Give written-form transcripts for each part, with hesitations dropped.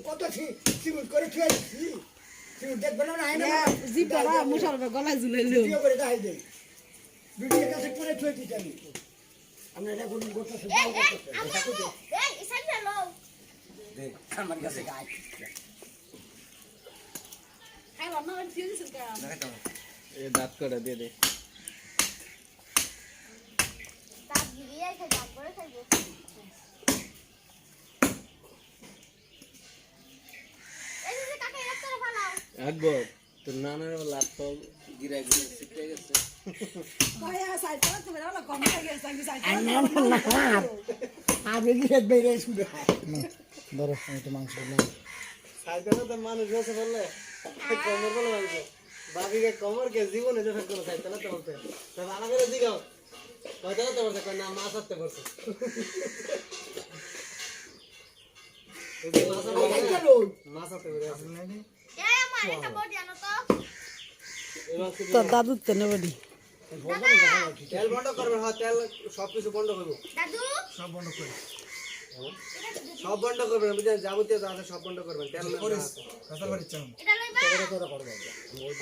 কত সিমেন্ট করে থুয়ে দিচ্ছি সিমেন্ট দেখবে না জিপারা মুশারফের গলায় ঝুলাইলো ভিডিও করে দেখাই দেই ভিডিওর কাছে করে থুয়ে দিচ্ছি আমরা এটা কোন করতেছি এই সাইড লো দেখ আমার কাছে গায় আই ওয়ান্ট নট ফিউজ কা এ দাঁত করে দে দে তা দিয়ে খাই তারপরে খাইবো এই যে কাকা একটা ফালাও আকবর তোর নানার ল্যাপটপ গিরা গিরা শিখতে গেছে ভাইয়া সাইড করে তুমি না কম হয়ে গেছে আমি সাইড আগে গিয়ে বেরে শুধু ধরো আমি তো মাংস না সাইকেলে তো মানুষ বসে বললে কমর বলে মাংস বাবিকে কমর কে জীবনে দেখা করে সাইকেলে তো বলতে তো ভালো করে দিগাও কয়টা তো বলতে না মাছ আটতে বলছে মাছ আটতে বলছে এই আমার একটা বডি আনো তো তো দাদু তো নেবডি তেল বন্ধ করবে হ্যাঁ তেল সব কিছু বন্ধ করব দাদু সব বন্ধ করে সব বন্ধ করবেন বুঝলেন যাবতীয় যা আছে সব বন্ধ করবেন তেল করিস কথা বলিস চাও এটা লইবা তোরা করবে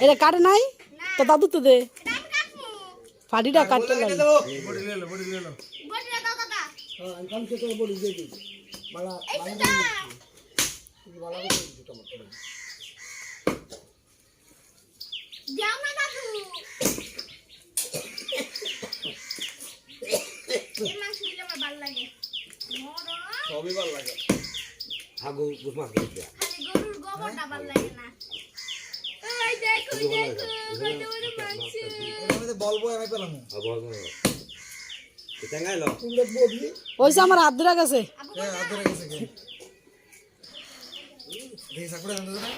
এটা কাটে নাই তো দাদু তো দে এটা আমি কাটমু ফাড়িটা কাটতে লাগে বডি লে লো বডি দাও দাদা হ্যাঁ আমি কাম তো বডি দিয়ে দিই বালা এই বালা তো বালা করে দিই টমেটো যাও না দাদু এই মাংস দিলে আমার ভালো লাগে মরো সবই ভালো লাগে আগো বুঝমা দিতে খালি গরুর গোবরটা ভালো লাগে না এই দেখো কত বড় মাংস আমি তো বলবো আমি পেলাম এটা গাইলো তুমি বডি ওইসে আমার হাত ধরে গেছে হ্যাঁ আদরে গেছে কি দেখ সাকুরা জানো না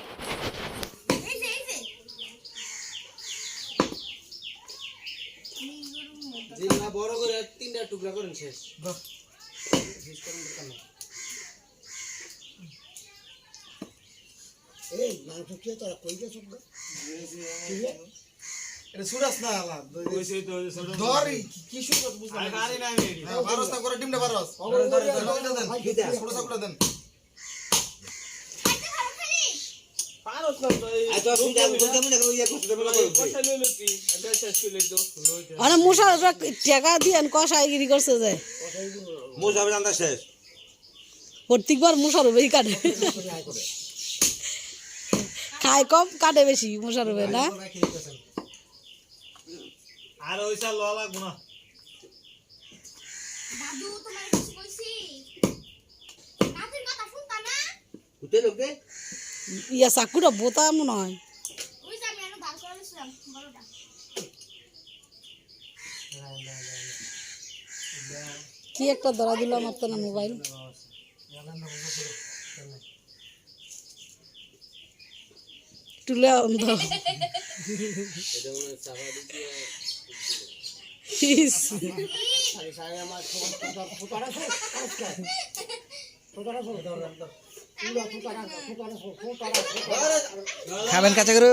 এই যে জিলা বড় করে তিনটা টুকরা করেন শেষ বাহ শেষ করেন কেন এই মাংস কে তোরা কই গেছ গো এটা সুরাস না আলা ওইসই তো ধরি কি শুরু করতে বুঝলাম আরে পারি না আমি বারসটা করে ডিমটা বারস ছোট করে দেন খাইতে খাও খালি পারস না তো আই তো সুদা বলতে মনে করি এক কথা বলে কষা লইলো তুই এটা শেষ করে তো মানে মুশারফ টাকা দিয়ে কষাইগিরি করছে যায় মোজ হবে জানতা শেষ প্রত্যেকবার মুশারফই কাটে খায় কম কাটে বেশি মুশারফে না আর ওইসা ল লাগবো না দাদু তোমার কিছু কইছি দাদুর কথা শুনতা না উঠে লোক দে ইয়া চাকুটা বোতা মনে হয় ওই যে আমি এনে ধার করে দিছিলাম বড়টা কি একটা ধরা দিল আমার তো না মোবাইল টুলে অন্ধ এটা মনে চাপা দিতে ইস, আরে সারে আমার ফুটারা ফুটারা ফুটারা ফুটারা ফুটারা খাবেন কাঁচা করে